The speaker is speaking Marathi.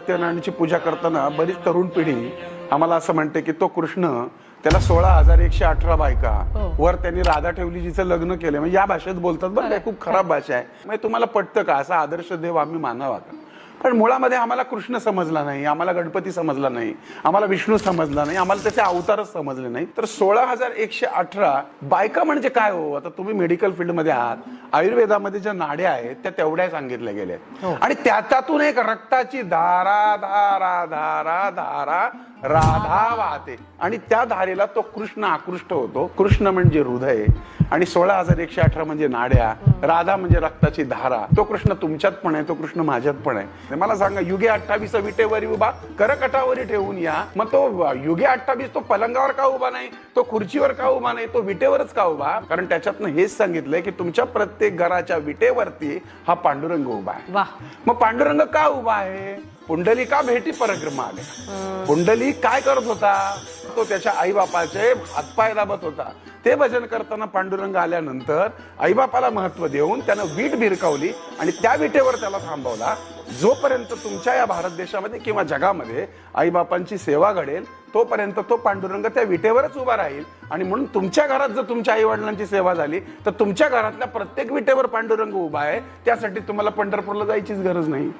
सत्यनारायणाची पूजा करताना बरीच तरुण पिढी आम्हाला असं म्हणते की तो कृष्ण, त्याला 16,118 बायका, वर त्यांनी राधा ठेवली जिचं लग्न केलं. म्हणजे या भाषेत बोलतात बरं, काय खूप खराब भाषा आहे. म्हणजे तुम्हाला पटतं का असा आदर्श देव आम्ही मानावा का? पण मुळामध्ये आम्हाला कृष्ण समजला नाही, आम्हाला गणपती समजला नाही, आम्हाला विष्णू समजला नाही, आम्हाला त्याचे अवतारच समजले नाही. तर 16,118 बायका म्हणजे काय हो? आता तुम्ही मेडिकल फील्डमध्ये आहात, आयुर्वेदामध्ये ज्या नाड्या आहेत त्या तेवढ्या सांगितल्या गेल्या आणि त्यातून एक रक्ताची धारा धारा धारा धारा राधा वाहते आणि त्या धारेला तो कृष्ण आकृष्ट होतो. कृष्ण म्हणजे हृदय आणि 16,118 म्हणजे नाड्या, राधा म्हणजे रक्ताची धारा. तो कृष्ण तुमच्यात पण आहे, तो कृष्ण माझ्यात पण आहे. मला सांगा, युगे 28 विटेवरी उभा करकटावरी ठेवून या. मग तो युगे 28 तो पलंगावर का उभा नाही, तो खुर्चीवर का उभा नाही, तो विटेवरच का उभा? कारण त्याच्यातनं हेच सांगितलंय की तुमच्या प्रत्येक घराच्या विटेवरती हा पांडुरंग उभा आहे. मग पांडुरंग का उभा आहे? पुंडली का भेटी परिक्रमा आल्या. पुंडली काय करत होता? तो त्याच्या आई बापाचे हातपाय दाबत होता. ते भजन करताना पांडुरंग आल्यानंतर आईबापाला महत्व देऊन त्यानं वीट भिरकावली आणि त्या विटेवर त्याला थांबवला. जोपर्यंत तुमच्या या भारत देशामध्ये किंवा जगामध्ये आईबापांची सेवा घडेल तोपर्यंत तो पांडुरंग त्या विटेवरच उभा राहील. आणि म्हणून तुमच्या घरात जर तुमच्या आई वडिलांची सेवा झाली तर तुमच्या घरातल्या प्रत्येक विटेवर पांडुरंग उभा आहे. त्यासाठी तुम्हाला पंढरपूरला जायचीच गरज नाही.